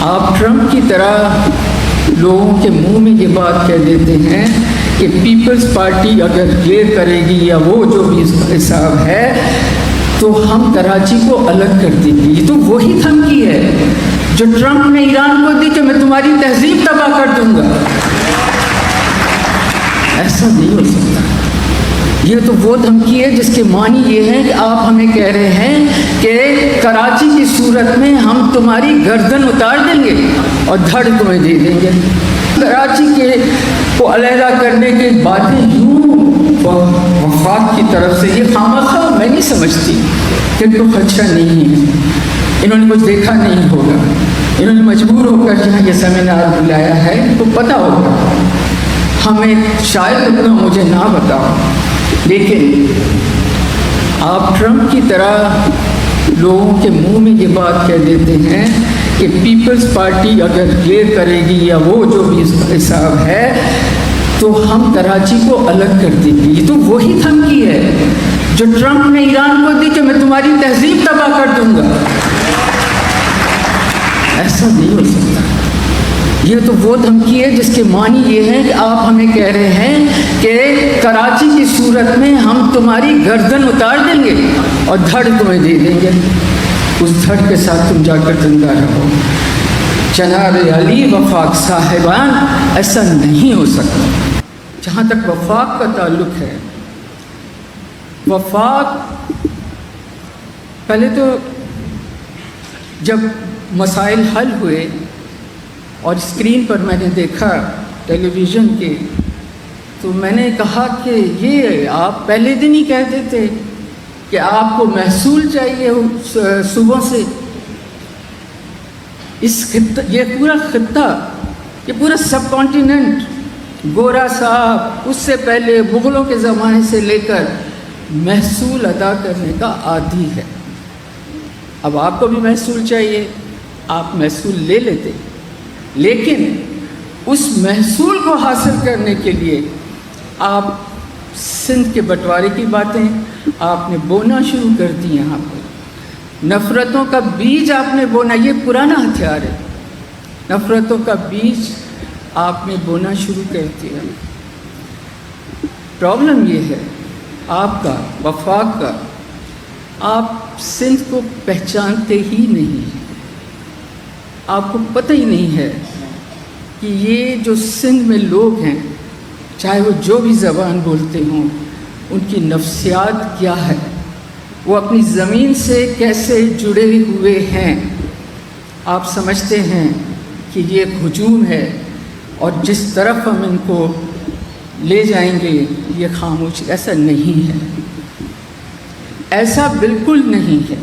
آپ ٹرمپ کی طرح لوگوں کے منہ میں یہ بات کہہ دیتے ہیں کہ پیپلز پارٹی اگر یہ کرے گی یا وہ جو بھی حساب ہے تو ہم کراچی کو الگ کر دیں گے. یہ تو وہی دھمکی ہے جو ٹرمپ نے ایران کو دی کہ میں تمہاری تہذیب تباہ کر دوں گا. ایسا نہیں ہو سکتا. یہ تو وہ دھمکی ہے جس کے معنی یہ ہے کہ آپ ہمیں کہہ رہے ہیں کہ کراچی کی صورت میں ہم تمہاری گردن اتار دیں گے اور دھڑ تمہیں دے دیں گے. کراچی کے کو علیحدہ کرنے کی باتیں یوں وفاق کی طرف سے یہ خامخواہ میں نہیں سمجھتی کہ ان کو خدشہ نہیں ہے. انہوں نے کچھ دیکھا نہیں ہوگا. انہوں نے مجبور ہو کر جہاں یہ سیمینار بلایا ہے ان کو پتہ ہوگا. ہمیں شاید اتنا مجھے نہ بتاؤ، لیکن آپ ٹرمپ کی طرح لوگوں کے منہ میں یہ بات کہہ دیتے ہیں کہ پیپلز پارٹی اگر یہ کرے گی یا وہ جو بھی حساب ہے تو ہم کراچی کو الگ کر دیں گے. یہ تو وہی دھمکی ہے جو ٹرمپ نے ایران کو دی کہ میں تمہاری تہذیب تباہ کر دوں گا. ایسا نہیں ہو سکتا. یہ تو وہ دھمکی ہے جس کے معنی یہ ہے کہ آپ ہمیں کہہ رہے ہیں کہ کراچی کی صورت میں ہم تمہاری گردن اتار دیں گے اور دھڑ تمہیں دے دیں گے. اس دھڑ کے ساتھ تم جا کر زندہ رہو. جناب علی وفاق صاحبان، ایسا نہیں ہو سکتا. جہاں تک وفاق کا تعلق ہے، وفاق پہلے تو جب مسائل حل ہوئے اور اسکرین پر میں نے دیکھا ٹیلی ویژن کے، تو میں نے کہا کہ یہ آپ پہلے دن ہی کہہ دیتے کہ آپ کو محصول چاہیے صوبوں سے. اس خطہ، یہ پورا خطہ، یہ پورا سب کانٹیننٹ گورا صاحب اس سے پہلے مغلوں کے زمانے سے لے کر محصول ادا کرنے کا عادی ہے. اب آپ کو بھی محصول چاہیے، آپ محصول لے لیتے، لیکن اس محصول کو حاصل کرنے کے لیے آپ سندھ کے بٹوارے کی باتیں آپ نے بونا شروع کر دی. یہاں پر نفرتوں کا بیج آپ نے بونا. یہ پرانا ہتھیار ہے. نفرتوں کا بیج آپ نے بونا شروع کر دیا. پرابلم یہ ہے آپ کا، وفاق کا، آپ سندھ کو پہچانتے ہی نہیں. آپ کو پتہ ہی نہیں ہے کہ یہ جو سندھ میں لوگ ہیں، چاہے وہ جو بھی زبان بولتے ہوں، ان کی نفسیات کیا ہے، وہ اپنی زمین سے کیسے جڑے ہوئے ہیں. آپ سمجھتے ہیں کہ یہ ایک ہجوم ہے اور جس طرف ہم ان کو لے جائیں گے یہ خاموشی. ایسا نہیں ہے، ایسا بالکل نہیں ہے.